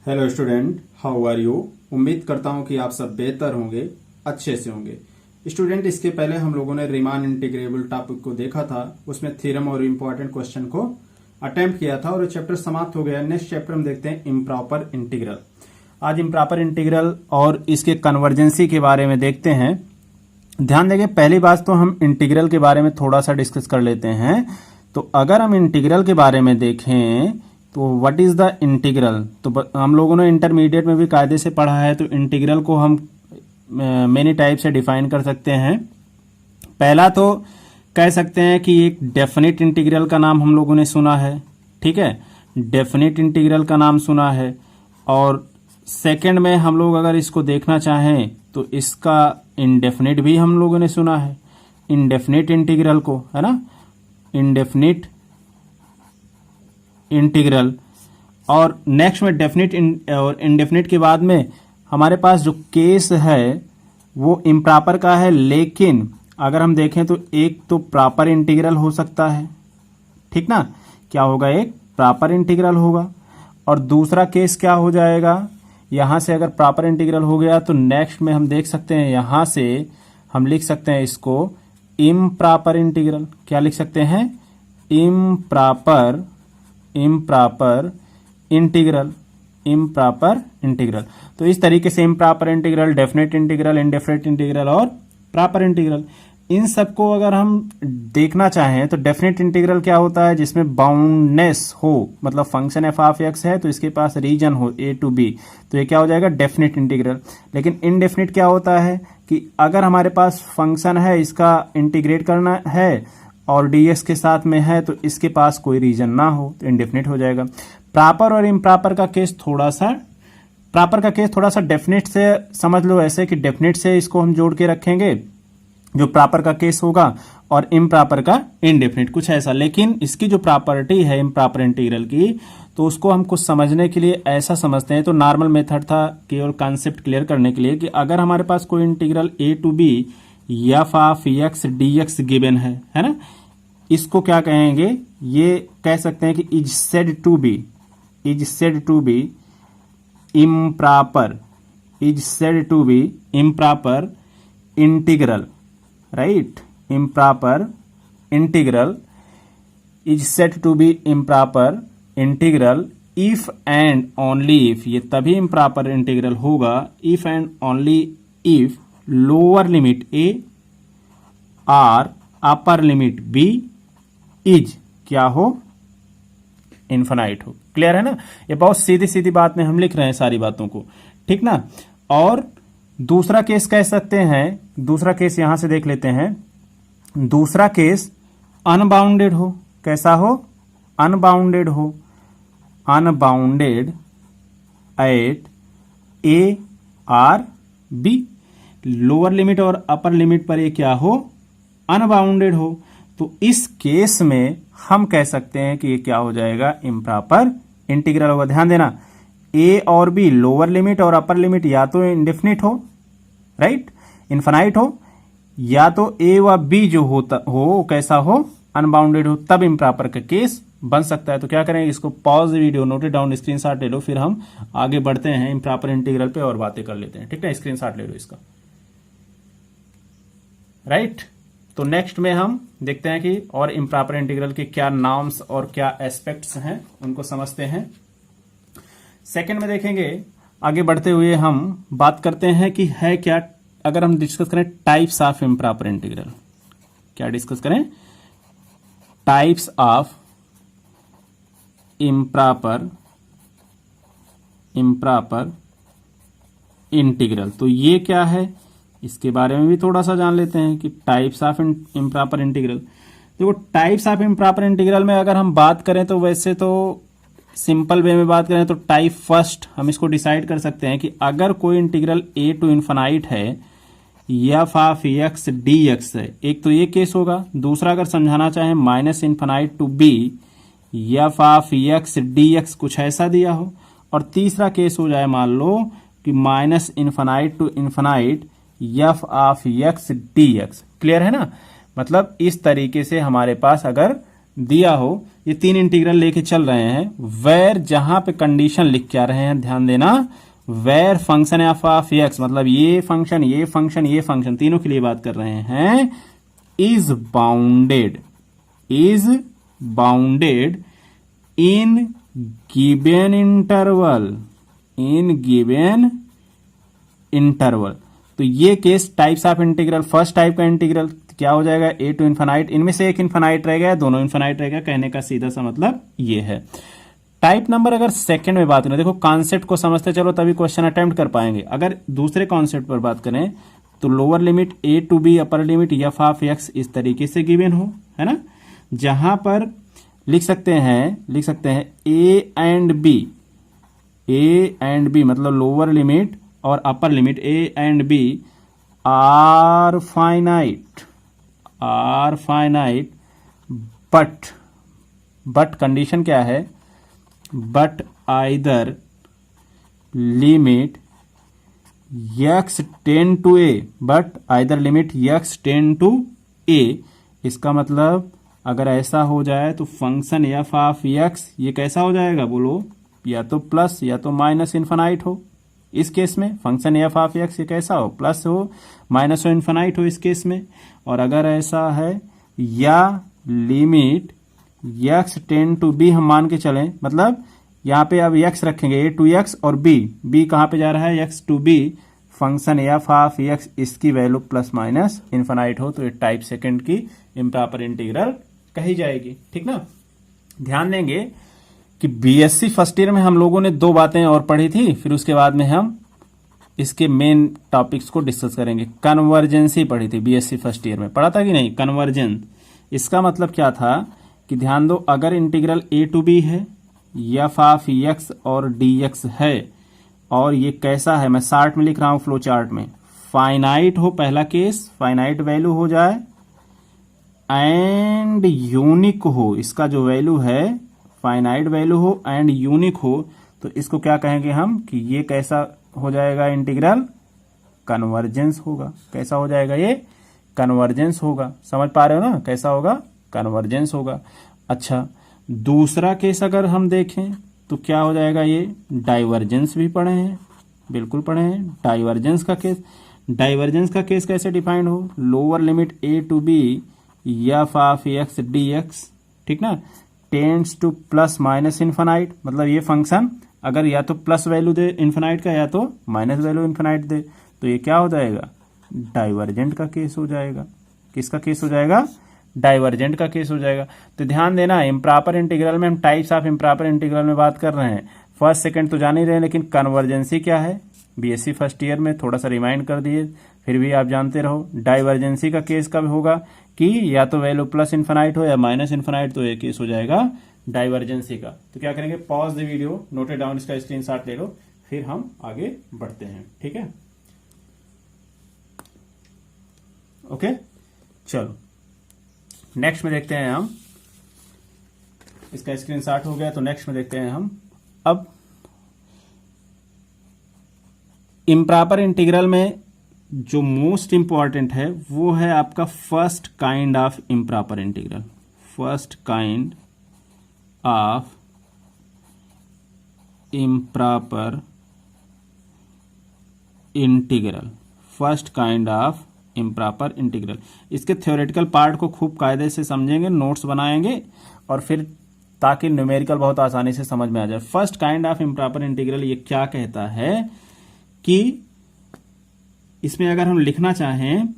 Hello student, how are you. उम्मीद करता हूं कि आप सब बेहतर होंगे, अच्छे से होंगे। स्टूडेंट, इसके पहले हम लोगों ने रीमान इंटीग्रेबल टॉपिक को देखा था, उसमें थ्योरम और इम्पोर्टेंट क्वेश्चन को अटेम्प्ट किया था और ये चैप्टर समाप्त हो गया। नेक्स्ट चैप्टर हम देखते हैं इम्प्रॉपर इंटीग्रल। आज इम्प्रॉपर इंटीग्रल और इसके कन्वर्जेंसी के बारे में देखते हैं। ध्यान देंगे, पहली बात तो हम इंटीग्रल के बारे में थोड़ा सा डिस्कस कर लेते हैं। तो अगर हम इंटीग्रल के बारे में देखें तो व्हाट इज द इंटीग्रल, तो हम लोगों ने इंटरमीडिएट में भी कायदे से पढ़ा है। तो इंटीग्रल को हम मेनी टाइप से डिफाइन कर सकते हैं। पहला तो कह सकते हैं कि एक डेफिनिट इंटीग्रल का नाम हम लोगों ने सुना है, ठीक है, डेफिनिट इंटीग्रल का नाम सुना है। और सेकंड में हम लोग अगर इसको देखना चाहें तो इसका इंडेफिनिट भी हम लोगों ने सुना है, इंडेफिनिट इंटीग्रल को, है ना, इंडेफिनिट इंटीग्रल। और नेक्स्ट में डेफिनिट और इंडेफिनिट के बाद में हमारे पास जो केस है वो इम्प्रॉपर का है। लेकिन अगर हम देखें तो एक तो प्रॉपर इंटीग्रल हो सकता है, ठीक ना, क्या होगा, एक प्रॉपर इंटीग्रल होगा। और दूसरा केस क्या हो जाएगा, यहां से अगर प्रॉपर इंटीग्रल हो गया तो नेक्स्ट में हम देख सकते हैं, यहां से हम लिख सकते हैं इसको इम्प्रॉपर इंटीग्रल। क्या लिख सकते हैं, इम्प्रॉपर इंटीग्रल, इम्प्रॉपर इंटीग्रल। तो इस तरीके से improper integral, definite integral, indefinite integral और प्रॉपर इंटीग्रल, इन सबको अगर हम देखना चाहें तो डेफिनेट इंटीग्रल क्या होता है, जिसमें बाउंडनेस हो, मतलब फंक्शन एफ ऑफ एक्स है तो इसके पास रीजन हो ए टू बी, तो ये क्या हो जाएगा, डेफिनेट इंटीग्रल। लेकिन इनडेफिनेट क्या होता है कि अगर हमारे पास फंक्शन है, इसका इंटीग्रेट करना है और डीएक्स के साथ में है तो इसके पास कोई रीजन ना हो तो इंडेफिनिट हो जाएगा। प्रॉपर और इम्प्रॉपर का केस थोड़ा सा डेफिनेट से समझ लो, ऐसे कि डेफिनेट से इसको हम जोड़ के रखेंगे जो प्रॉपर का केस होगा, और इम्प्रॉपर का इंडेफिनिट, कुछ ऐसा। लेकिन इसकी जो प्रॉपर्टी है इम्प्रॉपर इंटीग्रल की, तो उसको हम कुछ समझने के लिए ऐसा समझते हैं। तो नॉर्मल मेथड था केवल कॉन्सेप्ट क्लियर करने के लिए कि अगर हमारे पास कोई integral a to b f of x d x given है ना, इसको क्या कहेंगे, ये कह सकते हैं कि is said to be improper, is said to be improper integral, right, improper integral is said to be improper integral if and only if, ये तभी इम्प्रॉपर इंटीग्रल होगा if and only if lower limit a और upper limit B is क्या हो, infinite हो। Clear है ना, ये बहुत सीधी सीधी बात में हम लिख रहे हैं सारी बातों को, ठीक ना। और दूसरा केस कह सकते हैं, दूसरा केस यहां से देख लेते हैं। दूसरा केस अनबाउंडेड हो, कैसा हो, अनबाउंडेड हो, unbounded at a or b, lower limit और अपर लिमिट पर ये क्या हो, अनबाउंडेड हो। तो इस केस में हम कह सकते हैं कि ये क्या हो जाएगा, इम्प्रॉपर इंटीग्रल होगा। ध्यान देना, ए और बी लोअर लिमिट और अपर लिमिट या तो इंडेफिनिट हो, राइट, इन्फिनाइट हो, या तो ए व बी जो होता हो कैसा हो, अनबाउंडेड हो, तब इम्प्रॉपर का केस बन सकता है। तो क्या करें, इसको pause video, note down, screenshot ले लो, फिर हम आगे बढ़ते हैं इम्प्रॉपर इंटीग्रल पे और बातें कर लेते हैं, ठीक है। स्क्रीनशॉट ले लो इसका, राइट। तो नेक्स्ट में हम देखते हैं कि और इम्प्रॉपर इंटीग्रल के क्या नाम्स और क्या एस्पेक्ट्स हैं, उनको समझते हैं। सेकंड में देखेंगे, आगे बढ़ते हुए हम बात करते हैं कि है क्या, अगर हम डिस्कस करें टाइप्स ऑफ इम्प्रॉपर इंटीग्रल, क्या डिस्कस करें, टाइप्स ऑफ इम्प्रॉपर इंटीग्रल। तो ये क्या है, इसके बारे में भी थोड़ा सा जान लेते हैं कि टाइप्स ऑफ इम्प्रॉपर इंटीग्रल। देखो, टाइप्स ऑफ इम्प्रॉपर इंटीग्रल में अगर हम बात करें तो वैसे तो सिंपल वे में बात करें तो टाइप फर्स्ट हम इसको डिसाइड कर सकते हैं कि अगर कोई इंटीग्रल ए टू इन्फिनाइट है, F of x d x है, एक तो ये केस होगा। दूसरा अगर समझाना चाहें minus infinite to b f of x d x, कुछ ऐसा दिया हो। और तीसरा केस हो जाए, मान लो कि minus infinite to infinite f of x d x. Clear है ना, मतलब इस तरीके से हमारे पास अगर दिया हो, ये 3 इंटीग्रल लेके चल रहे हैं, वेर जहां पे कंडीशन लिख के आ रहे हैं, ध्यान देना, where function f of x, मतलब ये फंक्शन ये फंक्शन ये फंक्शन तीनों के लिए बात कर रहे हैं, is bounded in given interval. तो ये case types of integral, first type का इंटीग्रल क्या हो जाएगा, ए टू इन्फिनाइट, इनमें से एक इन्फिनाइट रहेगा, दोनों इन्फिनाइट रहेगा, कहने का सीधा सा मतलब ये है। टाइप नंबर अगर सेकंड में बात करें, देखो कॉन्सेप्ट को समझते चलो तभी क्वेश्चन अटेम्प्ट कर पाएंगे। अगर दूसरे कॉन्सेप्ट पर बात करें तो lower limit a to b, upper limit f of x इस तरीके से गिवन हो, है ना, जहां पर लिख सकते हैं ए एंड बी मतलब लोअर लिमिट और upper limit a and b are finite but condition क्या है, but either limit x tend to a, but either limit x tend to a. इसका मतलब अगर ऐसा हो जाए तो फंक्शन एफ ऑफ एक्स ये कैसा हो जाएगा बोलो, या तो प्लस या तो माइनस इन्फिनाइट हो। इस केस में फंक्शन एफ ऑफ एक्स ये कैसा हो, प्लस हो, माइनस हो, इन्फिनाइट हो इस केस में। और अगर ऐसा है या limit x tend to b हम मान के चलें, मतलब यहां पे अब x रखेंगे a टू x और b कहां पे जा रहा है x to b, function f of x इसकी वैल्यू प्लस माइनस इन्फिनाइट हो तो ये टाइप सेकंड की इम्प्रॉपर इंटीग्रल कही जाएगी, ठीक ना। ध्यान देंगे कि बीएससी फर्स्ट ईयर में हम लोगों ने 2 बातें और पढ़ी थी, फिर उसके बाद में हम इसके मेन टॉपिक्स को डिस्कस करेंगे। कन्वर्जेंसी पढ़ी थी बीएससी फर्स्ट ईयर में, पढ़ा था कि नहीं, कन्वर्जेंस। इसका मतलब क्या था कि ध्यान दो, अगर इंटीग्रल ए टू बी है, एफ ऑफ एक्स और डीएक्स है, और ये कैसा है, मैं चार्ट में लिख रहा हूं, फ्लो चार्ट में, फाइनाइट हो, पहला केस फाइनाइट वैल्यू हो जाए एंड यूनिक हो, इसका जो वैल्यू है फाइनाइट वैल्यू हो एंड यूनिक हो, तो इसको क्या कहेंगे हम कि ये कैसा हो जाएगा इंटीग्रल, कन्वर्जेंस होगा। कैसा हो जाएगा ये, कन्वर्जेंस होगा। समझ पा रहे हो ना, कैसा होगा, कन्वर्जेंस होगा। अच्छा, दूसरा केस अगर हम देखें तो क्या हो जाएगा, ये डाइवर्जेंस भी पढ़े हैं, बिल्कुल पढ़े हैं। डाइवर्जेंस का केस कैसे डिफाइंड हो, lower limit a to b f of x d x, ठीक ना, tends to plus minus infinite, मतलब ये फंक्शन अगर या तो प्लस वैल्यू दे इन्फिनाइट का या तो माइनस वैल्यू इन्फिनाइट दे, तो ये क्या हो जाएगा, डाइवर्जेंट का केस हो जाएगा। किसका केस हो जाएगा, डाइवर्जेंट का केस हो जाएगा। तो ध्यान देना, इम्प्रॉपर इंटीग्रल में हम टाइप्स ऑफ इम्प्रॉपर इंटीग्रल में बात कर रहे हैं। फर्स्ट सेकंड तो जान ही रहे हैं, लेकिन कन्वर्जेंसी क्या है बीएससी फर्स्ट ईयर में थोड़ा सा रिमाइंड कर दिए, फिर भी आप जानते रहो। डाइवर्जेंसी का केस कब होगा कि या तो वैल्यू प्लस इन्फिनाइट हो या माइनस इन्फिनाइट, तो ये केस हो जाएगा डाइवर्जेंसी का। तो क्या करेंगे, pause the video, note it down, इसका स्क्रीनशॉट ले लो, फिर हम आगे बढ़ते हैं, ठीक है। ओके, चलो नेक्स्ट में देखते हैं हम, इसका स्क्रीनशॉट हो गया, तो नेक्स्ट में देखते हैं हम अब इम्प्रॉपर इंटीग्रल में जो मोस्ट इंपॉर्टेंट है वो है आपका first kind of improper integral. First kind of improper integral, first kind of improper integral. इसके थ्योरेटिकल पार्ट को खूब कायदे से समझेंगे, नोट्स बनाएंगे, और फिर ताकि न्यूमेरिकल बहुत आसानी से समझ में आ जाए। First kind of improper integral ये क्या कहता है कि इसमें अगर हम लिखना चाहें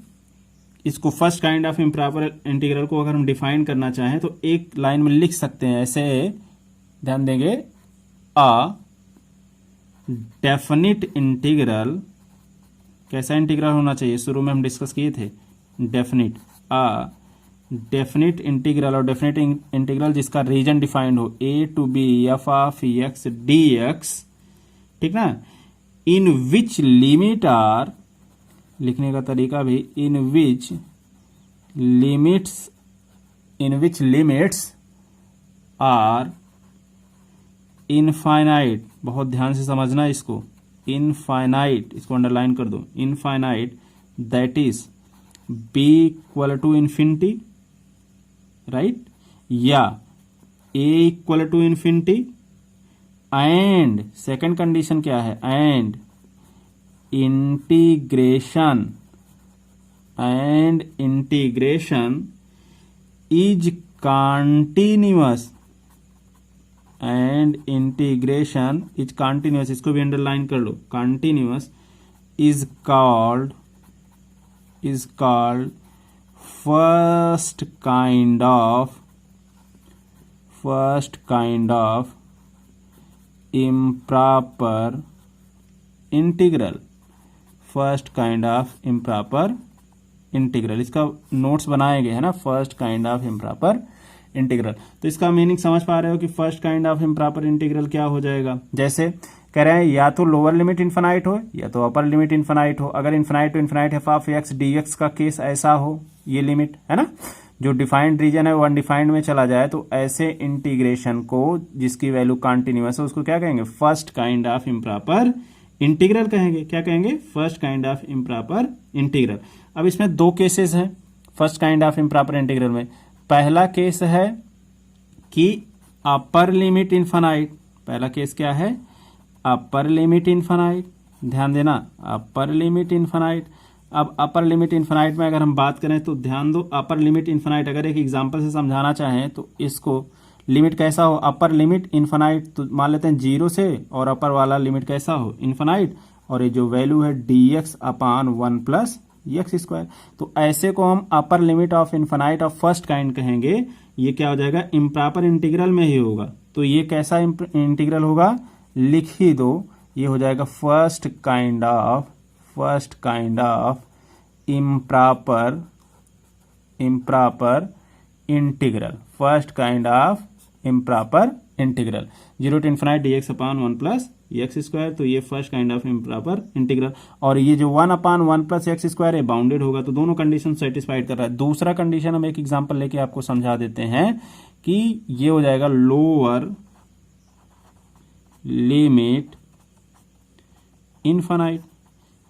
इसको, first kind of improper integral को अगर हम डिफाइन करना चाहें तो एक लाइन में लिख सकते हैं ऐसे, ध्यान देंगे, अ डेफिनिट इंटीग्रल, कैसा इंटीग्रल होना चाहिए, शुरू में हम डिस्कस किए थे, डेफिनिट, अ डेफिनिट इंटीग्रल, और डेफिनिट इंटीग्रल जिसका रीजन डिफाइंड हो a to b f of x d x, ठीक ना, इन विच लिमिट आर, लिखने का तरीका भी, इन विच लिमिट्स आर इनफाइनाइट, बहुत ध्यान से समझना इसको, इनफाइनाइट, इसको अंडरलाइन कर दो, infinite, that is b equal to infinity, right, या a equal to infinity and second condition क्या है, एंड इंटीग्रेशन इज कॉन्टिन्यूअस, इसको भी अंडरलाइन कर लो, continuous is called first kind of improper integral, first kind of improper integral. इसका notes बनाए गए हैं ना, first kind of improper integral. तो इसका मीनिंग समझ पा रहे हो कि first kind of improper integral क्या हो जाएगा। जैसे कह रहे हैं या तो लोअर लिमिट इन्फिनाइट हो या तो अपर लिमिट इन्फिनाइट हो। अगर infinite to infinite f of x d x का केस ऐसा हो, ये लिमिट है ना, जो डिफाइंड रीजन है वो अनडिफाइंड में चला जाए, तो ऐसे इंटीग्रेशन को जिसकी वैल्यू कॉन्टिन्यूअस है उसको क्या कहेंगे, first kind of improper integral कहेंगे। क्या कहेंगे, first kind of improper integral. अब इसमें दो केसेस हैं first kind of improper integral में। पहला केस है कि अपर लिमिट इन्फिनाइट, पहला केस क्या है, अपर लिमिट इन्फिनाइट, ध्यान देना अपर लिमिट इन्फिनाइट। अब अपर लिमिट इन्फिनाइट में अगर हम बात करें तो ध्यान दो, अपर लिमिट इन्फिनाइट अगर एक एग्जांपल से समझाना चाहें तो इसको लिमिट कैसा हो, अपर लिमिट इन्फिनाइट तो मान लेते हैं 0 से, और अपर वाला लिमिट कैसा हो, इन्फिनाइट, और ये जो वैल्यू है dx upon 1 plus x square. तो ऐसे को हम upper limit of infinite of first kind कहेंगे। ये क्या हो जाएगा, इम्प्रॉपर इंटीग्रल में ही होगा। तो ये कैसा इंटीग्रल होगा, लिख ही दो, ये हो जाएगा first kind of improper integral, first kind of improper integral 0 to infinite dx upon 1 plus x square. तो ये first kind of improper integral, और ये जो 1 अपान 1 प्लस एक्स स्क्वायर है बाउंडेड होगा। तो दोनों कंडीशन सेटिस्फाइड कर रहा है। दूसरा कंडीशन हम एक एग्जांपल लेके आपको समझा देते हैं कि ये हो जाएगा लोअर लिमिट इन्फिनाइट।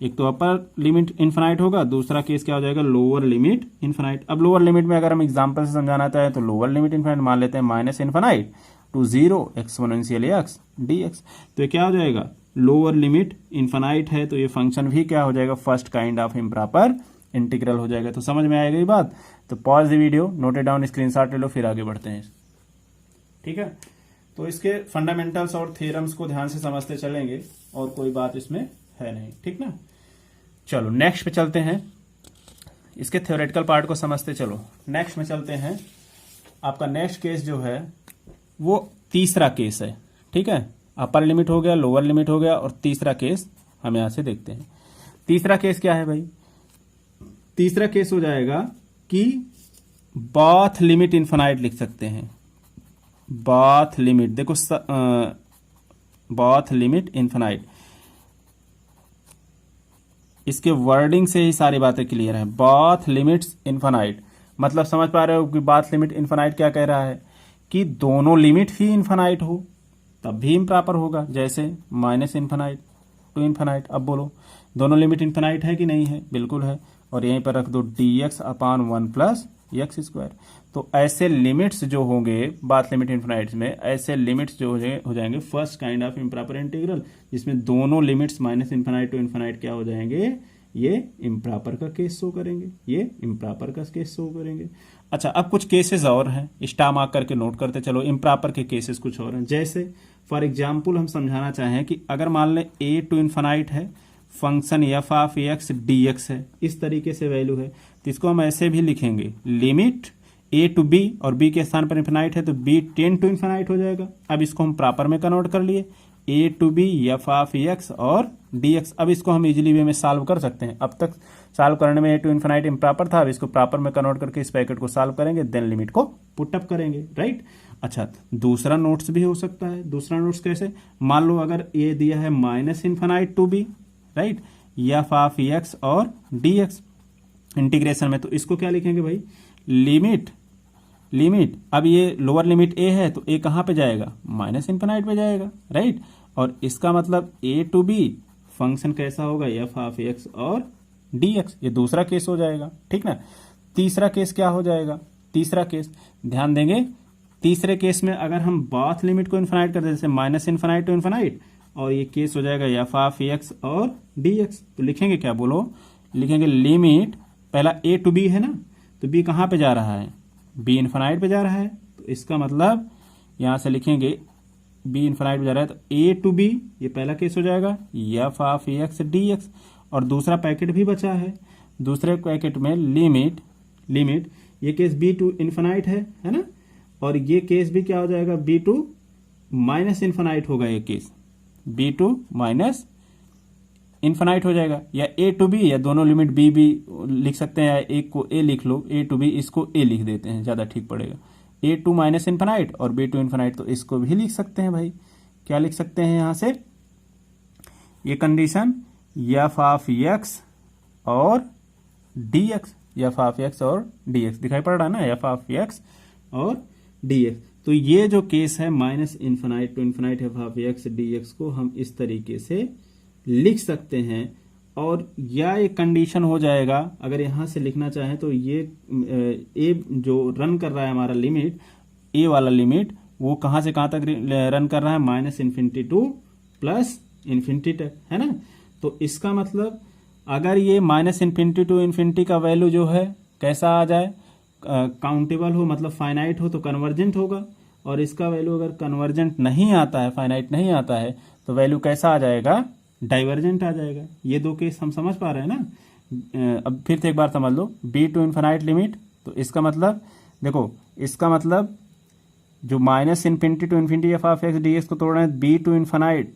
एक तो अपर लिमिट इन्फिनाइट होगा, दूसरा केस क्या हो जाएगा, लोअर लिमिट इन्फिनाइट। अब लोअर लिमिट में अगर हम एग्जांपल से समझाना चाहें तो लोअर लिमिट इन्फिनाइट मान लेते हैं minus infinite to 0 exponential x dx। तो ये क्या हो जाएगा, लोअर लिमिट इन्फिनाइट है, तो ये फंक्शन भी क्या हो जाएगा, first kind of improper integral हो जाएगा। तो समझ में आएगा ये बात। तो pause the video, note it down, screenshot ले लो, फिर आगे बढ़ते हैं। ठीक है, तो इसके फंडामेंटल्स और थ्योरम्स को ध्यान से समझते चलेंगे, और कोई बात इसमें है नहीं। ठीक ना, चलो नेक्स्ट पे चलते हैं। इसके थ्योरेटिकल पार्ट को समझते चलो। नेक्स्ट में चलते हैं। आपका नेक्स्ट केस जो है वो तीसरा केस है। ठीक है, अपर लिमिट हो गया, लोअर लिमिट हो गया, और तीसरा केस हम यहां से देखते हैं। तीसरा केस क्या है भाई, तीसरा केस हो जाएगा कि बॉथ लिमिट इन्फिनाइट लिख सकते हैं। बॉथ लिमिट, देखो बॉथ लिमिट इन्फिनाइट, इसके वर्डिंग से ही सारी बातें क्लियर हैं। बॉथ लिमिट्स इन्फिनाइट मतलब समझ पा रहे हो कि बॉथ लिमिट इन्फिनाइट क्या कह रहा है कि दोनों लिमिट ही इन्फिनाइट हो तब भी इम्प्रॉपर होगा। जैसे माइनस इन्फिनाइट टू इन्फिनाइट। अब बोलो दोनों लिमिट इन्फिनाइट है कि नहीं है, बिल्कुल है। और यहीं पर रख दो dx upon 1 plus x square. तो ऐसे लिमिट्स जो होंगे बात लिमिट इन्फिनाइट में, ऐसे लिमिट्स जो हो जाएंगे first kind of improper integral, जिसमें दोनों limits minus infinite to infinite क्या हो जाएंगे, ये इम्प्रॉपर का केस शो करेंगे, ये इम्प्रॉपर का केस शो करेंगे। अच्छा, अब कुछ केसेस और हैं, स्टार मार्क करके नोट करते चलो। इम्प्रॉपर के केसेस कुछ और हैं। जैसे फॉर एग्जाम्पल हम समझाना चाहें कि अगर मान लें a टू इन्फिनाइट है, function f of x dx है, इस तरीके से वैल्यू है, तो इसको हम ऐसे भी लिखेंगे, लिमिट a टू b, और b के स्थान पर इन्फिनाइट है तो b टेंड टू इन्फिनाइट हो जाएगा। अब इसको हम प्रॉपर में कन्वर्ट कर लिए, a to b f of x और dx। अब इसको हम इजीली वे में सॉल्व कर सकते हैं। अब तक सॉल्व करने में a टू इन्फिनाइट इम्प्रॉपर था, अब इसको प्रॉपर में कन्वर्ट करके इस पैकेट को सॉल्व करेंगे, देन लिमिट को पुट अप करेंगे, राइट। अच्छा, दूसरा नोट्स भी हो सकता है। दूसरा नोट्स कैसे, मान लो अगर a दिया है minus infinite to b, right, f of x और dx इंटीग्रेशन में, तो इसको क्या लिखेंगे भाई, लिमिट। अब ये लोअर लिमिट a है तो a कहां पे जाएगा, माइनस इन्फिनाइट पे जाएगा, राइट। और इसका मतलब a टू b फंक्शन कैसा होगा, f ऑफ x और dx। ये दूसरा केस हो जाएगा, ठीक ना। तीसरा केस क्या हो जाएगा, तीसरा केस ध्यान देंगे तीसरे केस में अगर हम बाथ लिमिट को इन्फिनाइट कर दे, जैसे माइनस इन्फिनाइट टू इन्फिनाइट, और ये केस हो जाएगा एफ ऑफ एक्स और डी एक्स, तो लिखेंगे क्या, बोलो, लिखेंगे लिमिट, पहला ए टू बी है ना, तो बी कहाँ पे जा रहा है, बी इन्फिनाइट पे जा रहा है, तो इसका मतलब यहां से लिखेंगे बी इन्फिनाइट पे जा रहा है, तो ए टू बी, ये पहला केस हो जाएगा F of x d x, और दूसरा पैकेट भी बचा है, दूसरे पैकेट में लिमिट, ये केस बी टू इन्फिनाइट है ना, और ये केस भी क्या हो जाएगा, बी टू माइनस इन्फिनाइट होगा, ये case b to minus infinite हो जाएगा, या ए टू बी, या दोनों लिमिट बी भी लिख सकते हैं, या एक को ए लिख लो, ए टू बी, इसको ए लिख देते हैं, ज्यादा ठीक पड़ेगा, ए टू माइनस इन्फिनाइट और बी टू इन्फिनाइट, तो इसको भी लिख सकते हैं भाई, क्या लिख सकते हैं यहां से, ये कंडीशन एफ ऑफ एक्स और d x, f of x और डी एक्स दिखाई पड़ रहा है ना, एफ ऑफ एक्स और डी एक्स, तो ये जो केस है minus infinite to infinite f of x d x को हम इस तरीके से लिख सकते हैं, और या एक कंडीशन हो जाएगा, अगर यहां से लिखना चाहें तो ये ए जो रन कर रहा है हमारा लिमिट, ए वाला लिमिट, वो कहां से कहां तक रन कर रहा है, minus infinity to plus infinity तक, है ना, तो इसका मतलब अगर ये माइनस इन्फिनिटी टू इन्फिनिटी का वैल्यू जो है कैसा आ जाए, काउंटेबल हो, मतलब फाइनाइट हो, तो कन्वर्जेंट होगा, और इसका वैल्यू अगर कन्वर्जेंट नहीं आता है, फाइनाइट नहीं आता है, तो वैल्यू कैसा आ जाएगा, डाइवर्जेंट आ जाएगा। ये दो केस हम समझ पा रहे हैं ना। अब फिर से एक बार समझ लो, बी टू इन्फिनाइट लिमिट, तो इसका मतलब देखो, इसका मतलब जो minus infinity to infinity f of x d x को तोड़ रहे हैं, बी टू इन्फिनाइट,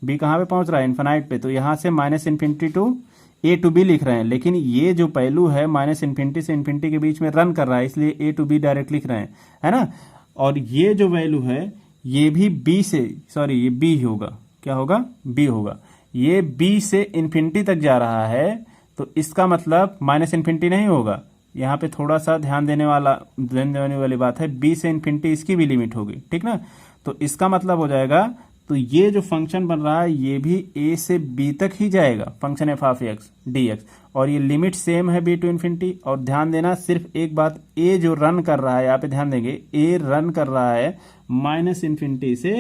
बी कहाँ पे पहुंच रहा है, इन्फिनाइट पे, तो यहां से minus infinity to a to b लिख रहे हैं, लेकिन ये जो पहलू है माइनस इन्फिनिटी से इन्फिनिटी के बीच में रन कर रहा है, इसलिए ए टू बी डायरेक्ट लिख रहे हैं, है ना, और ये जो वैल्यू है ये भी बी से, सॉरी ये बी होगा, क्या होगा, बी होगा, ये बी से इन्फिनिटी तक जा रहा है, तो इसका मतलब माइनस इन्फिनिटी नहीं होगा, यहाँ पे थोड़ा सा ध्यान देने वाली बात है, बी से इन्फिनिटी इसकी भी लिमिट होगी, ठीक ना, तो इसका मतलब हो जाएगा, तो ये जो फंक्शन बन रहा है ये भी ए से बी तक ही जाएगा, function f of x d x, और ये लिमिट सेम है बी टू इन्फिनिटी, और ध्यान देना सिर्फ एक बात, ए जो रन कर रहा है, यहाँ पे ध्यान देंगे, ए रन कर रहा है माइनस इन्फिनिटी से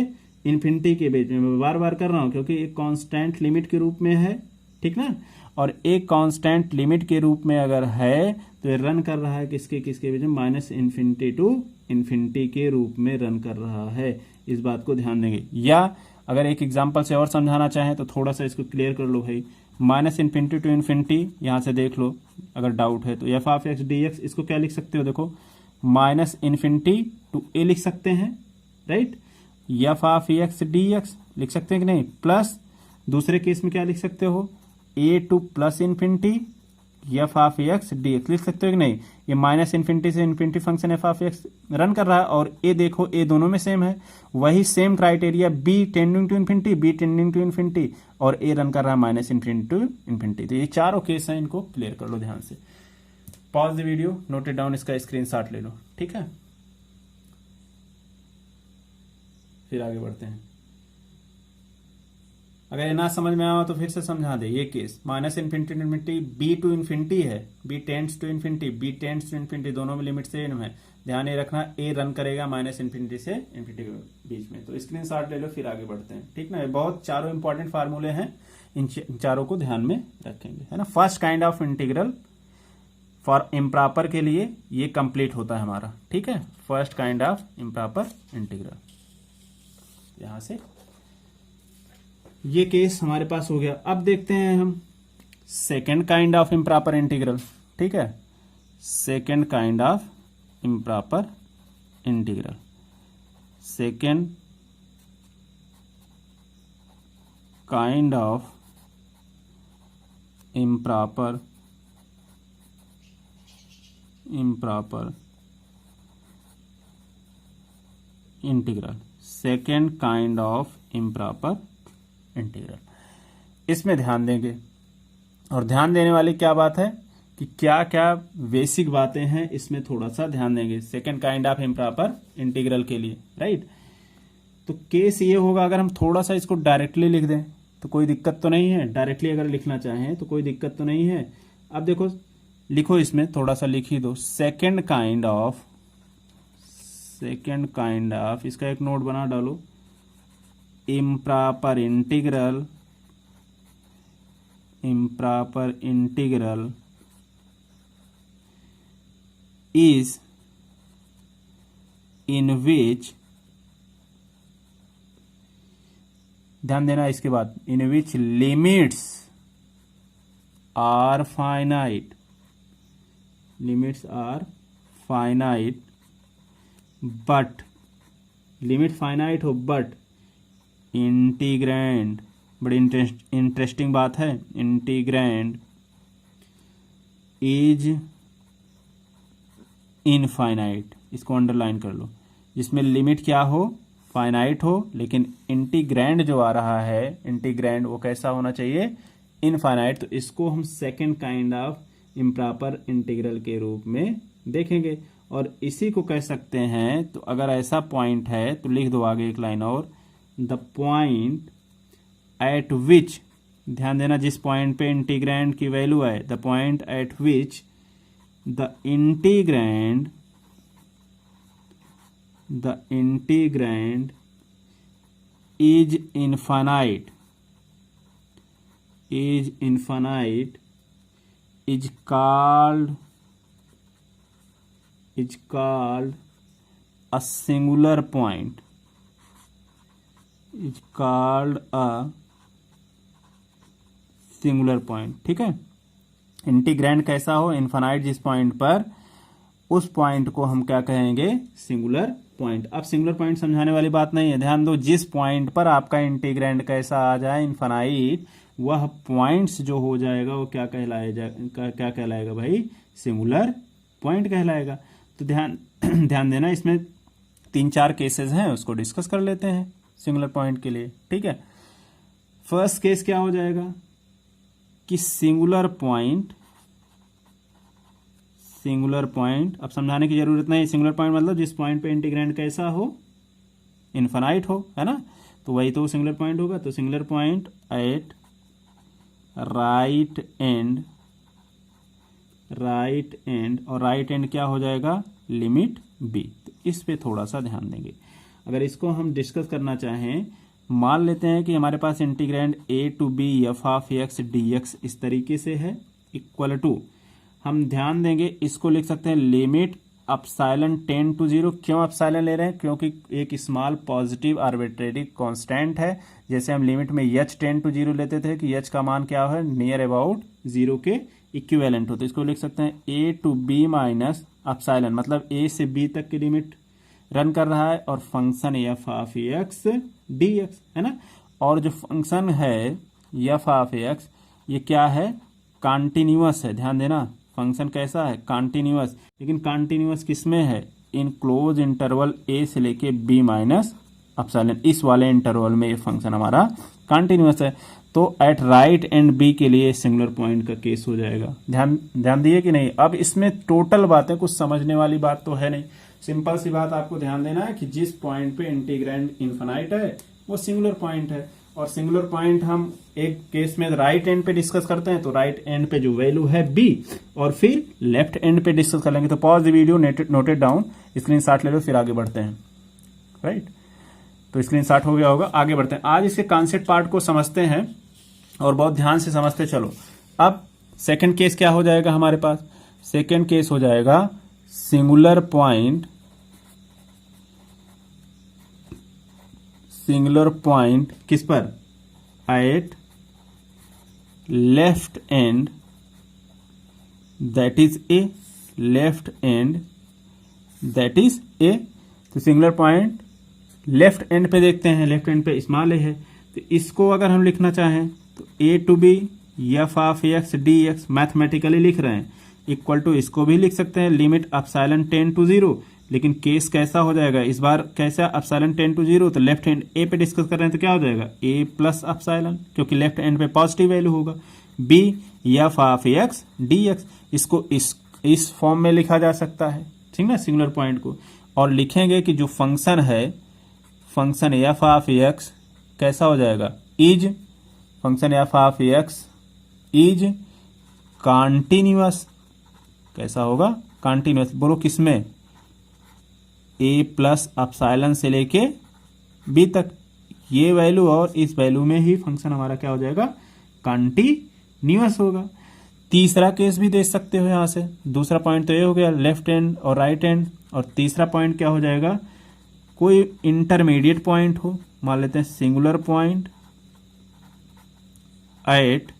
इन्फिनिटी के बीच में, मैं बार बार कर रहा हूं क्योंकि एक कांस्टेंट लिमिट के रूप में है, ठीक ना, और एक कांस्टेंट लिमिट के रूप में अगर है तो ये रन कर रहा है किसके बीच में, माइनस इन्फिनिटी टू इन्फिनिटी के रूप में रन कर रहा है, इस बात को ध्यान देंगे। या अगर एक एग्जांपल से और समझाना चाहें तो थोड़ा सा इसको क्लियर कर लो भाई, माइनस इन्फिनिटी टू इन्फिनिटी, यहां से देख लो अगर डाउट है तो, F of x d x, इसको क्या लिख सकते हो, देखो माइनस इन्फिनिटी टू ए लिख सकते हैं, right, F of x d x लिख सकते हैं कि नहीं, प्लस दूसरे केस में क्या लिख सकते हो, a to plus infinity f of x d x लिख सकते हो कि नहीं, ये माइनस इन्फिनिटी से infinity function f of x run कर रहा है, और ए देखो, ए दोनों में सेम है, वही same criteria, b tending to infinity, b tending to infinity, और ए रन कर रहा है माइनस इन्फिनिटी टू इन्फिनिटी, तो ये चारों केस हैं, इनको क्लियर कर लो ध्यान से। Pause the video, note it down, इसका स्क्रीनशॉट ले लो, ठीक है, फिर आगे बढ़ते हैं। अगर ये ना समझ में आया तो फिर से समझा दे, ये case minus infinity infinity, b to infinity है, b tends to infinity, b tends to infinity, दोनों में लिमिट सेम है, ध्यान ये रखना, ए रन करेगा माइनस इन्फिनिटी से इन्फिनिटी के बीच में, तो स्क्रीनशॉट ले लो, फिर आगे बढ़ते हैं, ठीक ना। ये बहुत चारों इंपॉर्टेंट फार्मूले हैं, इन चारों को ध्यान में रखेंगे, है ना। First kind of integral for improper के लिए ये कंप्लीट होता है हमारा, ठीक है, first kind of improper integral. यहां से ये केस हमारे पास हो गया। अब देखते हैं हम second kind of improper integral, ठीक है, second kind of improper integral, second kind of improper integral, second kind of improper integral, इसमें ध्यान देंगे, और ध्यान देने वाली क्या बात है कि क्या क्या बेसिक बातें हैं, इसमें थोड़ा सा ध्यान देंगे second kind of improper integral के लिए, राइट। तो केस ये होगा, अगर हम थोड़ा सा इसको डायरेक्टली लिख दें तो कोई दिक्कत तो नहीं है, डायरेक्टली अगर लिखना चाहें तो कोई दिक्कत तो नहीं है। अब देखो, लिखो, इसमें थोड़ा सा लिख ही दो, second kind of second kind of, इसका एक नोट बना डालो, improper integral is in which, ध्यान देना इसके बाद, in which limits are finite, but limit finite हो बट इंटीग्रैंड, बड़ी इंटरेस्टिंग बात है, इंटीग्रैंड इज इनफाइनाइट, इसको अंडरलाइन कर लो, जिसमें लिमिट क्या हो, फाइनाइट हो, लेकिन इंटीग्रैंड जो आ रहा है, इंटीग्रैंड वो कैसा होना चाहिए, इनफाइनाइट। तो इसको हम second kind of improper integral के रूप में देखेंगे। और इसी को कह सकते हैं, तो अगर ऐसा पॉइंट है तो लिख दो आगे एक लाइन और, द पॉइंट एट विच, ध्यान देना जिस पॉइंट पे इंटीग्रैंड की वैल्यू है, the point eight which the integrand is infinite is called a singular point, is called a singular point। ठीक है, इंटीग्रैंड कैसा हो, इनफाइनाइट जिस पॉइंट पर, उस पॉइंट को हम क्या कहेंगे, सिंगुलर पॉइंट। अब सिंगुलर पॉइंट समझाने वाली बात नहीं है, ध्यान दो, जिस पॉइंट पर आपका इंटीग्रैंड कैसा आ जाए, इनफाइनाइट, वह पॉइंट्स जो हो जाएगा वो क्या कहलाएगा भाई, सिंगुलर पॉइंट कहलाएगा। तो ध्यान देना, इसमें 3-4 केसेस हैं, उसको डिस्कस कर लेते हैं सिंगुलर पॉइंट के लिए। ठीक है, फर्स्ट केस क्या हो जाएगा कि सिंगुलर पॉइंट, अब समझाने की जरूरत नहीं, सिंगुलर पॉइंट मतलब जिस पॉइंट पे इंटीग्रैंड कैसा हो, इनफाइनाइट हो, है ना, तो वही तो सिंगुलर पॉइंट होगा। तो singular point at right end, और राइट एंड क्या हो जाएगा, लिमिट बी। तो इस पे थोड़ा सा ध्यान देंगे। अगर इसको हम डिस्कस करना चाहें, मान लेते हैं कि हमारे पास integrand a to b f of x dx इस तरीके से है, इक्वल टू, हम ध्यान देंगे इसको लिख सकते हैं लिमिट अपसाइलन टेंड टू 0। क्यों अपसाइलन ले रहे हैं, क्योंकि एक स्मॉल पॉजिटिव आर्बिट्रेरी कांस्टेंट है। जैसे हम लिमिट में h टेंड टू 0 लेते थे कि h का मान क्या है, नियर अबाउट 0 के इक्विवेलेंट हो। तो इसको लिख सकते हैं a to b minus epsilon, मतलब a से b तक की लिमिट रन कर रहा है, और function f of x dx, है ना। और जो फंक्शन है f ऑफ x, ये क्या है, कॉन्टिन्यूअस है। ध्यान देना, फंक्शन कैसा है, कॉन्टिन्यूअस। लेकिन कॉन्टिन्यूअस किसमें है, इन क्लोज इंटरवल a से लेके b माइनस अपसाइलन, इस वाले इंटरवल में ये फंक्शन हमारा कॉन्टिन्यूअस है। तो एट राइट एंड b के लिए सिंगुलर पॉइंट का केस हो जाएगा। ध्यान दिए कि नहीं। अब इसमें टोटल बातें, कुछ समझने वाली बात तो है नहीं, सिंपल सी बात आपको ध्यान देना है कि जिस पॉइंट पे इंटीग्रैंड इनफाइनाइट है वो सिंगुलर पॉइंट है। और सिंगुलर पॉइंट हम एक केस में राइट एंड पे डिस्कस करते हैं, तो राइट एंड पे जो वैल्यू है b, और फिर लेफ्ट एंड पे डिस्कस कर लेंगे। तो pause the video, noted down, screenshot ले लो, फिर आगे बढ़ते हैं। राइट, तो स्क्रीनशॉट हो गया होगा, आगे बढ़ते हैं। आज इसके कॉन्सेप्ट पार्ट को समझते हैं और बहुत ध्यान से समझते चलो। अब सेकंड केस क्या हो जाएगा हमारे पास, सेकंड केस हो जाएगा सिंगुलर पॉइंट किस पर, at left end, that is a, left end that is a. तो सिंगुलर पॉइंट लेफ्ट एंड पे देखते हैं, लेफ्ट एंड पे स्मॉल ए है, तो इसको अगर हम लिखना चाहें तो a to b f of x dx mathematically लिख रहे हैं, इक्वल टू, इसको भी लिख सकते हैं लिमिट अपसाइलन टेंड टू 0। लेकिन केस कैसा हो जाएगा इस बार, कैसा, अपसाइलन टेंड टू 0, तो लेफ्ट हैंड a पे डिस्कस कर रहे हैं, तो क्या हो जाएगा a प्लस अपसाइलन, क्योंकि लेफ्ट हैंड पे पॉजिटिव वैल्यू होगा, b f of x dx। इसको इस फॉर्म में लिखा जा सकता है, ठीक ना, सिंगुलर पॉइंट को। और लिखेंगे कि जो फंक्शन है, फंक्शन f ऑफ x कैसा हो जाएगा, is, function f of x is continuous. कैसा होगा, कॉन्टिन्यूअस। बोलो किसमें, ए प्लस एप्सिलॉन से लेके बी तक, ये वैल्यू और इस वैल्यू में ही फंक्शन हमारा क्या हो जाएगा, कंटिन्यूअस होगा। तीसरा केस भी देख सकते हो यहां से, दूसरा पॉइंट तो ये हो गया लेफ्ट हैंड और राइट हैंड, और तीसरा पॉइंट क्या हो जाएगा, कोई इंटरमीडिएट पॉइंट हो, मान लेते हैं सिंगुलर पॉइंट एट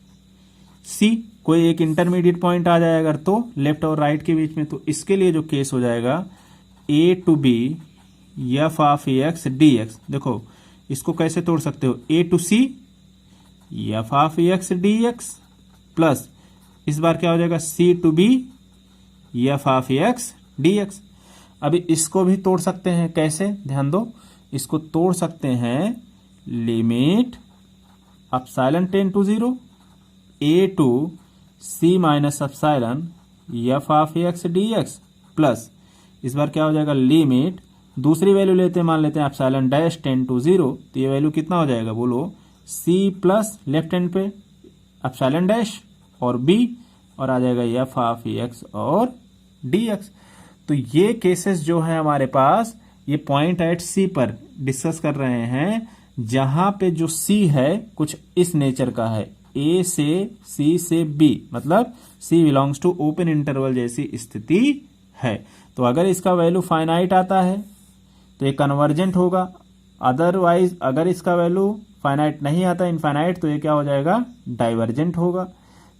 सी, कोई एक इंटरमीडिएट पॉइंट आ जाए अगर तो लेफ्ट और राइट के बीच में, तो इसके लिए जो केस हो जाएगा a to b f of x d x. देखो इसको कैसे तोड़ सकते हो, a to c f of x d x plus इस बार क्या हो जाएगा c to b f of x d x. अभी इसको भी तोड़ सकते हैं, कैसे, ध्यान दो, इसको तोड़ सकते हैं limit epsilon tend to 0 a to c minus epsilon f of x d x plus इस बार क्या हो जाएगा लिमिट, दूसरी वैल्यू लेते हैं, मान लेते हैं एप्सिलॉन डैश टेंड टू 0, तो ये वैल्यू कितना हो जाएगा बोलो, सी प्लस लेफ्ट हैंड पे एप्सिलॉन डैश और बी, और आ जाएगा एफ ऑफ एक्स और डी एक्स। तो ये केसेस जो है हमारे पास, ये पॉइंट एट सी पर डिस्कस कर रहे हैं, जहां पे जो सी है कुछ इस नेचर का है, ए से सी से बी, मतलब सी बिलोंग्स टू ओपन इंटरवल जैसी स्थिति है। तो अगर इसका वैल्यू फाइनाइट आता है तो ये कन्वर्जेंट होगा, अदरवाइज अगर इसका वैल्यू फाइनाइट नहीं आता, इनफाइनाइट, तो ये क्या हो जाएगा, डाइवर्जेंट होगा।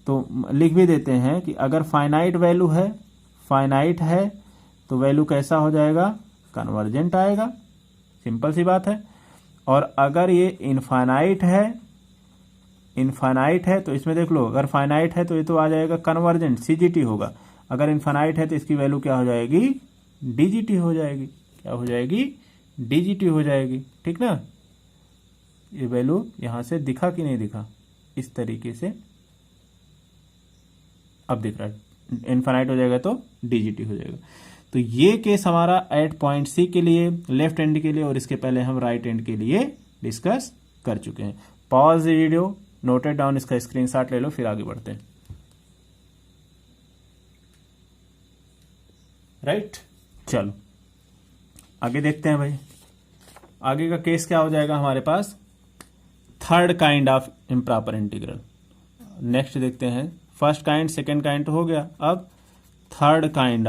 तो लिख भी देते हैं कि अगर फाइनाइट वैल्यू है, फाइनाइट है, तो वैल्यू कैसा हो जाएगा, कन्वर्जेंट आएगा, सिंपल सी बात है। और अगर ये इनफाइनाइट है तो इसमें देख लो, अगर फाइनाइट है तो ये तो आ जाएगा कन्वर्जेंट, सीजीटी होगा, अगर इनफाइनाइट है तो इसकी वैल्यू क्या हो जाएगी, डीजीटी हो जाएगी, क्या हो जाएगी, डीजीटी हो जाएगी, ठीक ना। ये वैल्यू यहां से दिखा कि नहीं दिखा, इस तरीके से अब दिख रहा है, इनफाइनाइट हो जाएगा तो डीजीटी हो जाएगा। तो ये केस हमारा एट पॉइंट सी के लिए, लेफ्ट हैंड के लिए, और इसके पहले हम राइट हैंड के लिए डिस्कस कर चुके हैं। पॉज वीडियो, नोटेड डाउन, इसका स्क्रीनशॉट ले लो, फिर आगे बढ़ते हैं। राइट, चलो आगे देखते हैं भाई, आगे का केस क्या हो जाएगा हमारे पास, third kind of improper integral. Next देखते हैं, फर्स्ट काइंड सेकेंड काइंड तो हो गया, अब third kind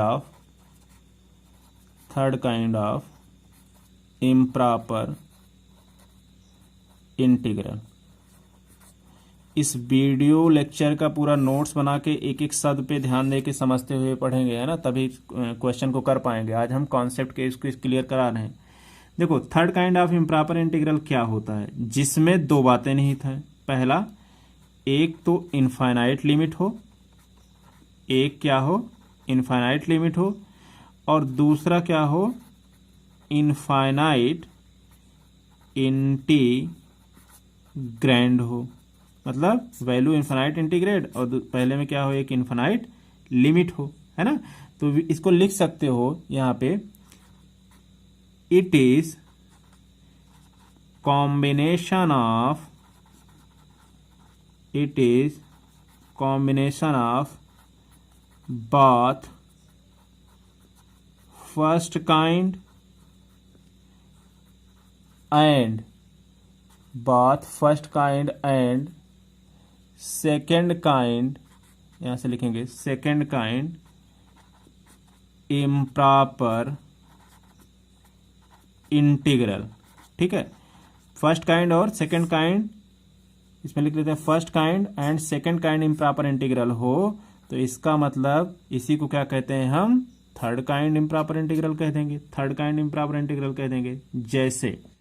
of improper integral. इस वीडियो लेक्चर का पूरा नोट्स बना के एक एक शब्द पे ध्यान दे के समझते हुए पढ़ेंगे, है ना, तभी क्वेश्चन को कर पाएंगे। आज हम कॉन्सेप्ट के इसको क्लियर करा रहे हैं। देखो third kind of improper integral क्या होता है, जिसमें दो बातें निहित हैं। पहला, एक तो इनफाइनाइट लिमिट हो, एक क्या हो, इनफाइनाइट लिमिट हो, और दूसरा क्या हो, इनफाइनाइट इंटीग्रैंड हो, मतलब वैल्यू इनफाइनाइट इंटीग्रेड, और पहले में क्या हो, एक इनफाइनाइट लिमिट हो, है ना। तो इसको लिख सकते हो यहां पे, it is combination of both first kind and second kind, यहां से लिखेंगे सेकेंड काइंड इम्प्रॉपर इंटीग्रल, ठीक है। फर्स्ट काइंड और सेकेंड काइंड, इसमें लिख लेते हैं first kind and second kind improper integral हो, तो इसका मतलब इसी को क्या कहते हैं हम, थर्ड काइंड इम्प्रॉपर इंटीग्रल कह देंगे, थर्ड काइंड इम्प्रॉपर इंटीग्रल कह देंगे। जैसे